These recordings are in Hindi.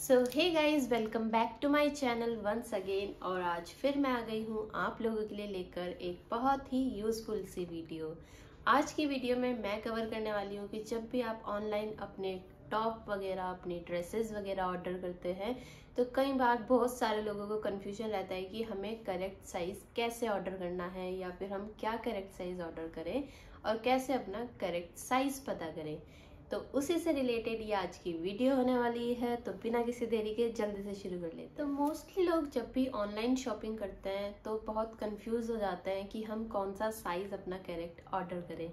So hey guys, welcome back to my channel once again. और आज फिर मैं आ गई हूँ आप लोगों के लिए लेकर एक बहुत ही यूजफुल सी वीडियो। आज की वीडियो में मैं कवर करने वाली हूँ कि जब भी आप ऑनलाइन अपने टॉप वगैरह, अपने ड्रेसेस वगैरह ऑर्डर करते हैं तो कई बार बहुत सारे लोगों को कन्फ्यूजन रहता है कि हमें करेक्ट साइज़ कैसे ऑर्डर करना है या फिर हम क्या करेक्ट साइज़ ऑर्डर करें और कैसे अपना करेक्ट साइज़ पता करें। तो उसी से रिलेटेड ये आज की वीडियो होने वाली है। तो बिना किसी देरी के जल्दी से शुरू कर लेते हैं। तो मोस्टली लोग जब भी ऑनलाइन शॉपिंग करते हैं तो बहुत कंफ्यूज हो जाते हैं कि हम कौन सा साइज़ अपना करेक्ट ऑर्डर करें,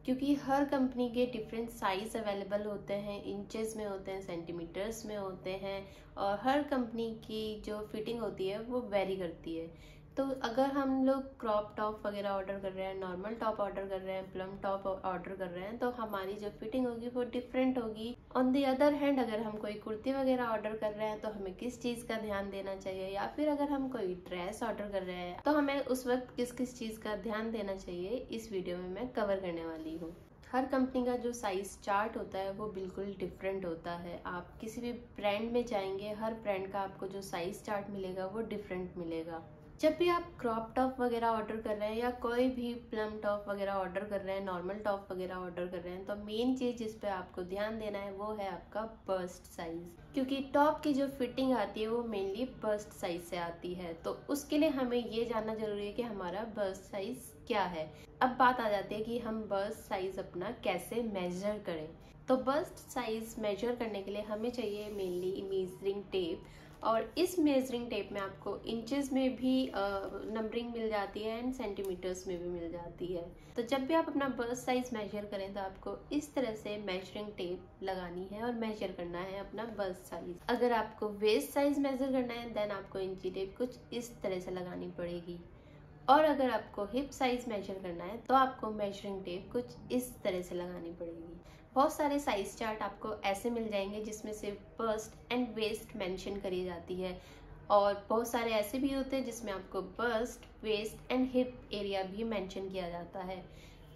क्योंकि हर कंपनी के डिफरेंट साइज़ अवेलेबल होते हैं। इंचेस में होते हैं, सेंटीमीटर्स में होते हैं, और हर कंपनी की जो फिटिंग होती है वो वेरी करती है। तो अगर हम लोग क्रॉप टॉप वगैरह ऑर्डर कर रहे हैं, नॉर्मल टॉप ऑर्डर कर रहे हैं, प्लम टॉप ऑर्डर कर रहे हैं, तो हमारी जो फिटिंग होगी वो डिफरेंट होगी। ऑन दी अदर हैंड अगर हम कोई कुर्ती वगैरह ऑर्डर कर रहे हैं तो हमें किस चीज़ का ध्यान देना चाहिए, या फिर अगर हम कोई ड्रेस ऑर्डर कर रहे हैं तो हमें उस वक्त किस किस चीज़ का ध्यान देना चाहिए, इस वीडियो में मैं कवर करने वाली हूँ। हर कंपनी का जो साइज़ चार्ट होता है वो बिल्कुल डिफरेंट होता है। आप किसी भी ब्रांड में जाएंगे, हर ब्रांड का आपको जो साइज़ चार्ट मिलेगा वो डिफरेंट मिलेगा। जब भी आप क्रॉप टॉप वगैरह ऑर्डर कर रहे हैं या कोई भी प्लम टॉप वगैरह ऑर्डर कर रहे हैं, नॉर्मल टॉप वगैरह ऑर्डर कर रहे हैं, तो मेन चीज़ जिस पे आपको ध्यान देना है वो है आपका बस्ट साइज़। क्योंकि टॉप की जो फिटिंग आती है वो मेनली बस्ट साइज से आती है। तो उसके लिए हमें ये जानना जरूरी है कि हमारा बस्ट साइज क्या है। अब बात आ जाती है कि हम बस्ट साइज अपना कैसे मेजर करें। तो बस्ट साइज मेजर करने के लिए हमें चाहिए मेनली मेजरिंग टेप, और इस मेजरिंग टेप में आपको इंचेस में भी नंबरिंग मिल जाती है एंड सेंटीमीटर्स में भी मिल जाती है। तो जब भी आप अपना बस्ट साइज मेजर करें तो आपको इस तरह से मेजरिंग टेप लगानी है और मेजर करना है अपना बस्ट साइज। अगर आपको वेस्ट साइज मेजर करना है देन आपको इंची टेप कुछ इस तरह से लगानी पड़ेगी, और अगर आपको हिप साइज मेजर करना है तो आपको मेजरिंग टेप कुछ इस तरह से लगानी पड़ेगी। बहुत सारे साइज चार्ट आपको ऐसे मिल जाएंगे जिसमें सिर्फ बस्ट एंड वेस्ट मेंशन करी जाती है, और बहुत सारे ऐसे भी होते हैं जिसमें आपको bust, waist and hip area भी मेंशन किया जाता है,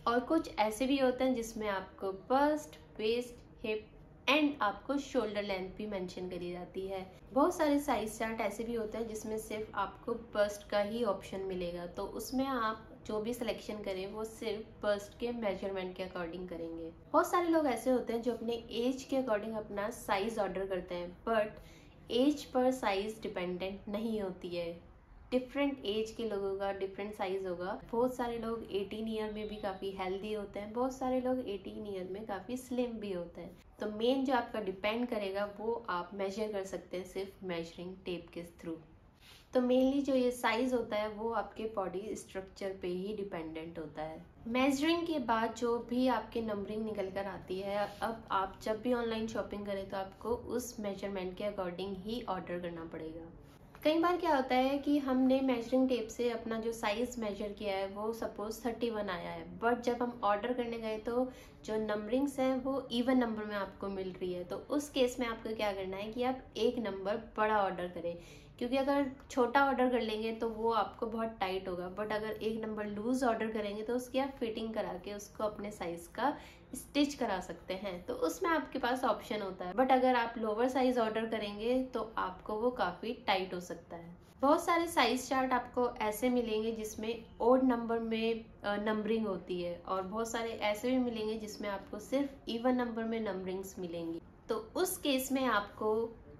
और कुछ ऐसे भी होते हैं जिसमें आपको बस्ट, वेस्ट, हिप एंड आपको शोल्डर लेंथ भी मेंशन करी जाती है। बहुत सारे साइज चार्ट ऐसे भी होते हैं जिसमें सिर्फ आपको बस्ट का ही ऑप्शन मिलेगा, तो उसमें आप जो भी सिलेक्शन करें वो सिर्फ बस्ट के मेजरमेंट के अकॉर्डिंग करेंगे। बहुत सारे लोग ऐसे होते हैं जो अपने एज के अकॉर्डिंग अपना साइज ऑर्डर करते हैं, बट एज पर साइज डिपेंडेंट नहीं होती है। डिफरेंट एज के लोगों का डिफरेंट साइज होगा। बहुत सारे लोग 18 ईयर में भी काफ़ी हेल्दी होते हैं, बहुत सारे लोग 18 ईयर में काफ़ी स्लिम भी होते हैं। तो मेन जो आपका डिपेंड करेगा वो आप मेजर कर सकते हैं सिर्फ मेजरिंग टेप के थ्रू। तो मेनली जो ये साइज होता है वो आपके बॉडी स्ट्रक्चर पे ही डिपेंडेंट होता है। मेजरिंग के बाद जो भी आपके नंबरिंग निकल कर आती है, अब आप जब भी ऑनलाइन शॉपिंग करें तो आपको उस मेजरमेंट के अकॉर्डिंग ही ऑर्डर करना पड़ेगा। कई बार क्या होता है कि हमने मेजरिंग टेप से अपना जो साइज मेजर किया है वो सपोज 31 आया है, बट जब हम ऑर्डर करने गए तो जो नंबरिंग्स हैं वो इवन नंबर में आपको मिल रही है। तो उस केस में आपको क्या करना है कि आप एक नंबर बड़ा ऑर्डर करें, क्योंकि अगर छोटा ऑर्डर कर लेंगे तो वो आपको बहुत टाइट होगा, बट अगर एक नंबर लूज ऑर्डर करेंगे तो उसकी आप फिटिंग करा के उसको अपने साइज का स्टिच करा सकते हैं। तो उसमें आपके पास ऑप्शन होता है, बट अगर आप लोअर साइज ऑर्डर करेंगे तो आपको वो काफ़ी टाइट हो सकता है। बहुत सारे साइज चार्ट आपको ऐसे मिलेंगे जिसमें ओड नंबर में नंबरिंग होती है, और बहुत सारे ऐसे भी मिलेंगे जिसमें आपको सिर्फ इवन नंबर में नंबरिंग्स मिलेंगी। तो उस केस में आपको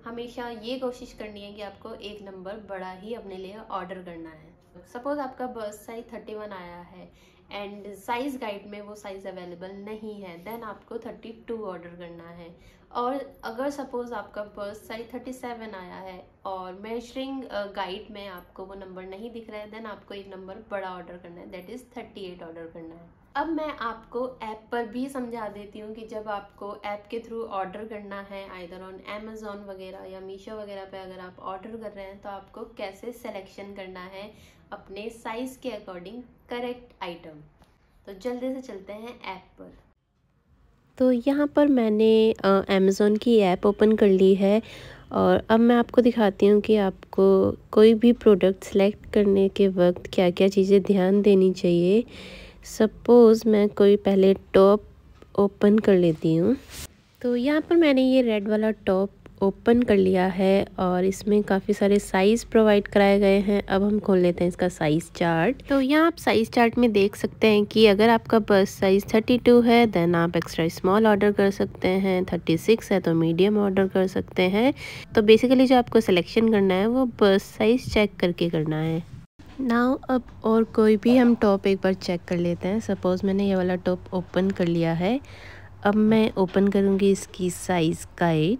हमेशा ये कोशिश करनी है कि आपको एक नंबर बड़ा ही अपने लिए ऑर्डर करना है। सपोज आपका बस्ट साइज 31 आया है एंड साइज गाइड में वो साइज अवेलेबल नहीं है, देन आपको 32 ऑर्डर करना है। और अगर सपोज आपका बस्ट साइज 37 आया है और मेजरिंग गाइड में आपको वो नंबर नहीं दिख रहा है, देन आपको एक नंबर बड़ा ऑर्डर करना है, दैट इज 38 ऑर्डर करना है। अब मैं आपको ऐप पर भी समझा देती हूँ कि जब आपको ऐप के थ्रू ऑर्डर करना है, आइदर ऑन अमेजोन वगैरह या मीशो वगैरह पे अगर आप ऑर्डर कर रहे हैं तो आपको कैसे सिलेक्शन करना है अपने साइज के अकॉर्डिंग करेक्ट आइटम। तो जल्दी से चलते हैं ऐप पर। तो यहाँ पर मैंने अमेज़ोन की ऐप ओपन कर ली है, और अब मैं आपको दिखाती हूँ कि आपको कोई भी प्रोडक्ट सेलेक्ट करने के वक्त क्या क्या चीज़ें ध्यान देनी चाहिए। सपोज़ मैं कोई पहले टॉप ओपन कर लेती हूँ। तो यहाँ पर मैंने ये रेड वाला टॉप ओपन कर लिया है और इसमें काफ़ी सारे साइज़ प्रोवाइड कराए गए हैं। अब हम खोल लेते हैं इसका साइज़ चार्ट। तो यहाँ आप साइज़ चार्ट में देख सकते हैं कि अगर आपका बस्ट साइज़ 32 है देन आप एक्स्ट्रा स्मॉल ऑर्डर कर सकते हैं, 36 है तो मीडियम ऑर्डर कर सकते हैं। तो बेसिकली जो आपको सिलेक्शन करना है वो बस्ट साइज़ चेक करके करना है। नाउ अब और कोई भी हम टॉप एक बार चेक कर लेते हैं। सपोज़ मैंने ये वाला टॉप ओपन कर लिया है। अब मैं ओपन करूँगी इसकी साइज़ गाइड।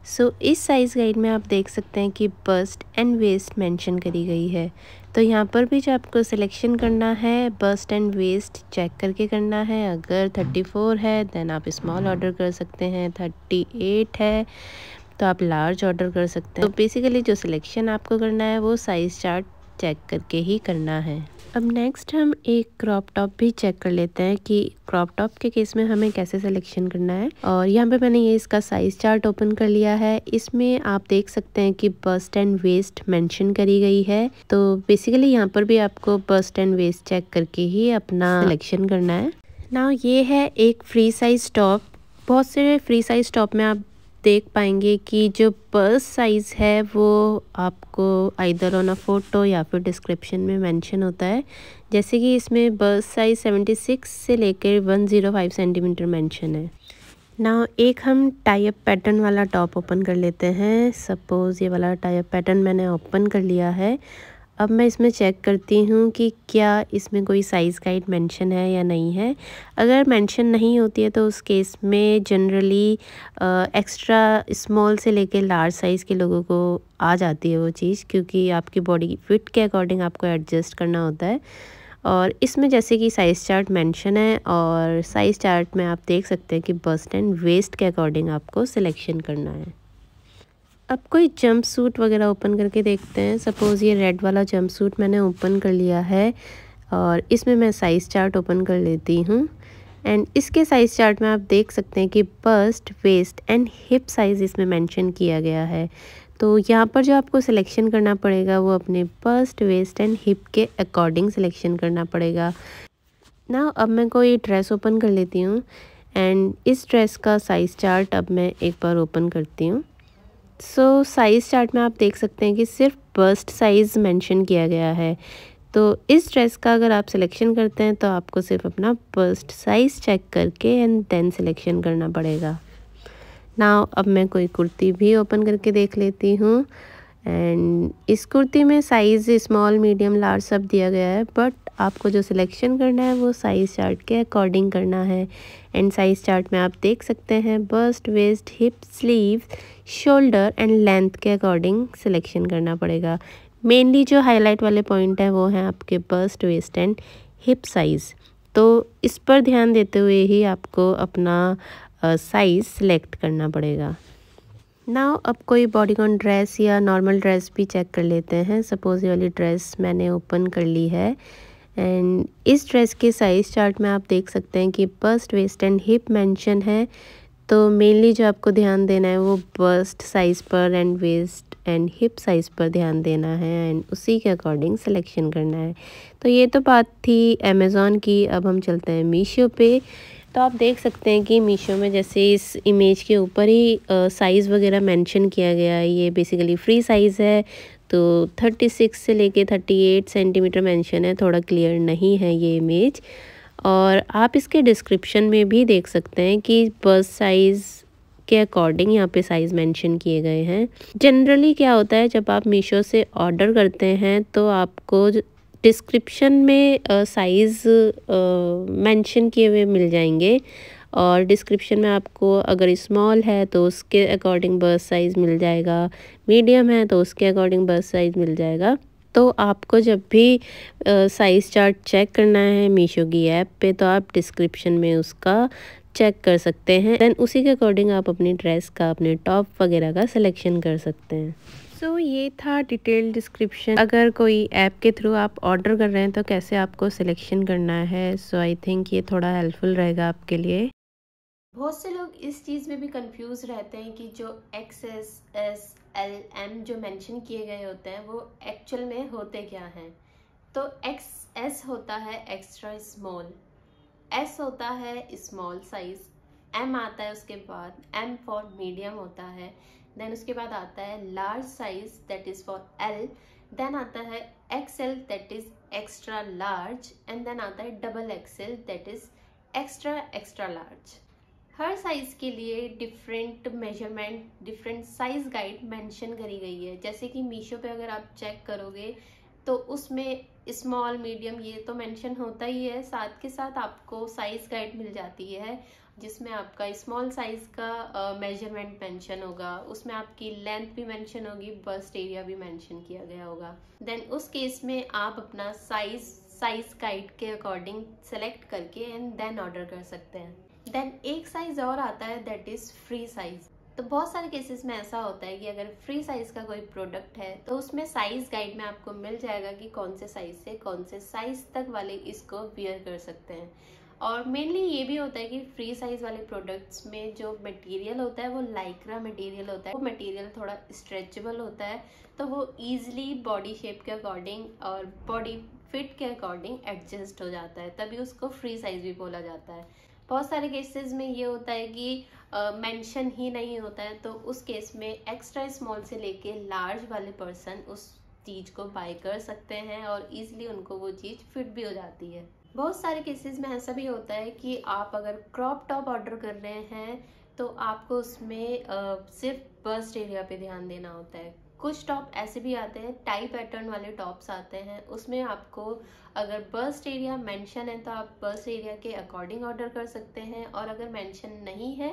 सो इस साइज़ गाइड में आप देख सकते हैं कि बस्ट एंड वेस्ट मेंशन करी गई है। तो यहाँ पर भी जो आपको सिलेक्शन करना है बस्ट एंड वेस्ट चेक करके करना है। अगर 34 है देन आप स्मॉल ऑर्डर कर सकते हैं, 38 है तो आप लार्ज ऑर्डर कर सकते हैं। तो बेसिकली जो सिलेक्शन आपको करना है वो साइज़ चार्ट चेक करके ही करना है। अब नेक्स्ट हम एक क्रॉप टॉप भी चेक कर लेते हैं कि क्रॉप टॉप के केस में हमें कैसे सिलेक्शन करना है। और यहाँ पे मैंने ये इसका साइज़ चार्ट ओपन कर लिया है। इसमें आप देख सकते हैं कि बस्ट एंड वेस्ट मेंशन करी गई है। तो बेसिकली यहाँ पर भी आपको बस्ट एंड वेस्ट चेक करके ही अपना सिलेक्शन करना है। नाउ ये है एक फ्री साइज़ टॉप। बहुत से फ्री साइज़ टॉप में आप देख पाएंगे कि जो बस्ट साइज़ है वो आपको आइदर ऑन अ फोटो या फिर डिस्क्रिप्शन में मेंशन होता है। जैसे कि इसमें बस्ट साइज़ 76 से लेकर 105 सेंटीमीटर मेंशन है। नाउ एक हम टाई अप पैटर्न वाला टॉप ओपन कर लेते हैं। सपोज़ ये वाला टाई अप पैटर्न मैंने ओपन कर लिया है। अब मैं इसमें चेक करती हूँ कि क्या इसमें कोई साइज़ गाइड मेंशन है या नहीं है। अगर मेंशन नहीं होती है तो उस केस में जनरली एक्स्ट्रा स्मॉल से लेके लार्ज साइज़ के लोगों को आ जाती है वो चीज़, क्योंकि आपकी बॉडी फिट के अकॉर्डिंग आपको एडजस्ट करना होता है। और इसमें जैसे कि साइज़ चार्ट मेंशन है और साइज़ चार्ट में आप देख सकते हैं कि बस्ट एंड वेस्ट के अकॉर्डिंग आपको सिलेक्शन करना है। अब कोई जंप सूट वगैरह ओपन करके देखते हैं। सपोज़ ये रेड वाला जंप सूट मैंने ओपन कर लिया है और इसमें मैं साइज़ चार्ट ओपन कर लेती हूँ। एंड इसके साइज़ चार्ट में आप देख सकते हैं कि bust, waist and hip size इसमें मेंशन किया गया है। तो यहाँ पर जो आपको सिलेक्शन करना पड़ेगा वो अपने बस्ट, वेस्ट एंड हिप के अकॉर्डिंग सिलेक्शन करना पड़ेगा। ना अब मैं कोई ड्रेस ओपन कर लेती हूँ एंड इस ड्रेस का साइज़ चार्ट अब मैं एक बार ओपन करती हूँ। सो साइज़ चार्ट में आप देख सकते हैं कि सिर्फ बस्ट साइज़ मेंशन किया गया है। तो इस ड्रेस का अगर आप सिलेक्शन करते हैं तो आपको सिर्फ अपना बस्ट साइज़ चेक करके एंड देन सिलेक्शन करना पड़ेगा। नाउ अब मैं कोई कुर्ती भी ओपन करके देख लेती हूँ एंड इस कुर्ती में साइज़ स्मॉल, मीडियम, लार्ज सब दिया गया है, बट आपको जो सिलेक्शन करना है वो साइज़ चार्ट के अकॉर्डिंग करना है। एंड साइज़ चार्ट में आप देख सकते हैं bust, waist, hip, sleeve, shoulder and length के अकॉर्डिंग सिलेक्शन करना पड़ेगा। मेनली जो हाईलाइट वाले पॉइंट है वो हैं आपके bust, waist and hip size. तो इस पर ध्यान देते हुए ही आपको अपना साइज़ सेलेक्ट करना पड़ेगा। नाउ अब कोई बॉडीकॉन ड्रेस या नॉर्मल ड्रेस भी चेक कर लेते हैं। सपोज़ ये वाली ड्रेस मैंने ओपन कर ली है एंड इस ड्रेस के साइज़ चार्ट में आप देख सकते हैं कि bust, waist and hip mention है। तो मेनली जो आपको ध्यान देना है वो बस्ट साइज़ पर and waist and hip size पर ध्यान देना है एंड उसी के अकॉर्डिंग सिलेक्शन करना है। तो ये तो बात थी अमेज़ॉन की। अब हम चलते हैं मीशो पे। तो आप देख सकते हैं कि मीशो में जैसे इस इमेज के ऊपर ही साइज़ वगैरह मेंशन किया गया है। ये बेसिकली फ्री साइज़ है तो 36 से लेके 38 सेंटीमीटर मेंशन है। थोड़ा क्लियर नहीं है ये इमेज। और आप इसके डिस्क्रिप्शन में भी देख सकते हैं कि बस्ट साइज़ के अकॉर्डिंग यहाँ पे साइज़ मेंशन किए गए हैं। जनरली क्या होता है जब आप मीशो से ऑर्डर करते हैं तो आपको डिस्क्रिप्शन में साइज़ मेंशन किए हुए मिल जाएंगे और डिस्क्रिप्शन में आपको अगर स्मॉल है तो उसके अकॉर्डिंग बस्ट साइज़ मिल जाएगा, मीडियम है तो उसके अकॉर्डिंग बस्ट साइज़ मिल जाएगा। तो आपको जब भी साइज़ चार्ट चेक करना है मीशो की ऐप पे तो आप डिस्क्रिप्शन में उसका चेक कर सकते हैं। देन उसी के अकॉर्डिंग आप अपनी ड्रेस का, अपने टॉप वगैरह का सिलेक्शन कर सकते हैं। सो ये था डिटेल डिस्क्रिप्शन। अगर कोई ऐप के थ्रू आप ऑर्डर कर रहे हैं तो कैसे आपको सिलेक्शन करना है। सो आई थिंक ये थोड़ा हेल्पफुल रहेगा आपके लिए। बहुत से लोग इस चीज़ में भी कंफ्यूज रहते हैं कि जो XS, S, L, M जो मेंशन किए गए होते हैं वो एक्चुअल में होते क्या हैं। तो XS होता है एक्स्ट्रा स्मॉल, S होता है स्मॉल साइज, M आता है उसके बाद, M फॉर मीडियम होता है, देन उसके बाद आता है large size that is for L, then आता है XL that is extra large, and then आता है double XL that is extra extra large. हर साइज के लिए different measurement, different size guide mention करी गई है। जैसे कि मीशो पे अगर आप चेक करोगे तो उसमें स्मॉल मीडियम ये तो मेंशन होता ही है, साथ के साथ आपको साइज गाइड मिल जाती है जिसमें आपका स्मॉल साइज का मेजरमेंट मेंशन होगा, उसमें आपकी लेंथ भी मेंशन होगी, बस्ट एरिया भी मेंशन किया गया होगा। देन उस केस में आप अपना साइज गाइड के अकॉर्डिंग सेलेक्ट करके एंड देन ऑर्डर कर सकते हैं। देन एक साइज और आता है दैट इज फ्री साइज। तो बहुत सारे केसेस में ऐसा होता है कि अगर फ्री साइज का कोई प्रोडक्ट है तो उसमें साइज गाइड में आपको मिल जाएगा कि कौन से साइज से कौन से साइज तक वाले इसको वियर कर सकते हैं। और मेनली ये भी होता है कि फ्री साइज वाले प्रोडक्ट्स में जो मटेरियल होता है वो लाइक्रा मटेरियल होता है। वो मटेरियल थोड़ा स्ट्रेचेबल होता है, तो वो ईजिली बॉडी शेप के अकॉर्डिंग और बॉडी फिट के अकॉर्डिंग एडजस्ट हो जाता है, तभी उसको फ्री साइज भी बोला जाता है। बहुत सारे केसेस में ये होता है कि मेंशन ही नहीं होता है, तो उस केस में एक्स्ट्रा स्मॉल से लेके लार्ज वाले पर्सन उस चीज को बाय कर सकते हैं और इजीली उनको वो चीज फिट भी हो जाती है। बहुत सारे केसेस में ऐसा भी होता है कि आप अगर क्रॉप टॉप ऑर्डर कर रहे हैं तो आपको उसमें सिर्फ बस्ट एरिया पे ध्यान देना होता है। कुछ टॉप ऐसे भी आते हैं, टाई पैटर्न वाले टॉप्स आते हैं, उसमें आपको अगर बस्ट एरिया मेंशन है तो आप बस्ट एरिया के अकॉर्डिंग ऑर्डर कर सकते हैं, और अगर मेंशन नहीं है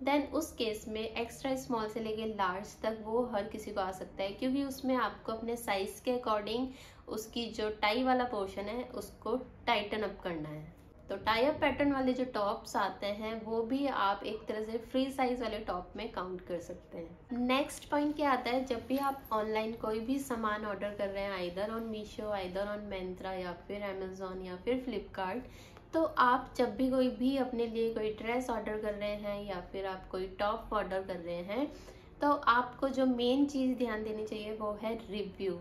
देन उस केस में एक्स्ट्रा स्मॉल से लेके लार्ज तक वो हर किसी को आ सकता है, क्योंकि उसमें आपको अपने साइज के अकॉर्डिंग उसकी जो टाई वाला पोर्शन है उसको टाइटन अप करना है। तो टाई अप पैटर्न वाले जो टॉप्स आते हैं वो भी आप एक तरह से फ्री साइज वाले टॉप में काउंट कर सकते हैं। नेक्स्ट पॉइंट क्या आता है, जब भी आप ऑनलाइन कोई भी सामान ऑर्डर कर रहे हैं, either on Meesho, either on Myntra या फिर अमेजोन या फिर फ्लिपकार्ट, तो आप जब भी कोई भी अपने लिए कोई ड्रेस ऑर्डर कर रहे हैं या फिर आप कोई टॉप ऑर्डर कर रहे हैं, तो आपको जो मेन चीज़ ध्यान देनी चाहिए वो है रिव्यू।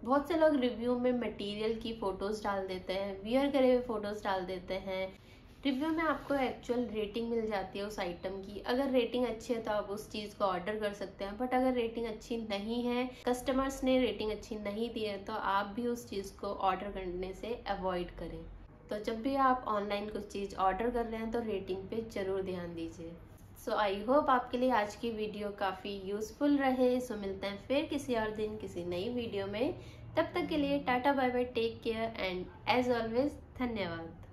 बहुत से लोग रिव्यू में मटेरियल की फ़ोटोज़ डाल देते हैं, वियर करे हुए फ़ोटोज़ डाल देते हैं। रिव्यू में आपको एक्चुअल रेटिंग मिल जाती है उस आइटम की। अगर रेटिंग अच्छी है तो आप उस चीज़ को ऑर्डर कर सकते हैं, बट अगर रेटिंग अच्छी नहीं है, कस्टमर्स ने रेटिंग अच्छी नहीं दी है, तो आप भी उस चीज़ को ऑर्डर करने से अवॉइड करें। तो जब भी आप ऑनलाइन कुछ चीज़ ऑर्डर कर रहे हैं तो रेटिंग पे ज़रूर ध्यान दीजिए। सो आई होप आपके लिए आज की वीडियो काफ़ी यूज़फुल रहे। सो मिलते हैं फिर किसी और दिन किसी नई वीडियो में। तब तक के लिए tata bye bye, take care and as always धन्यवाद।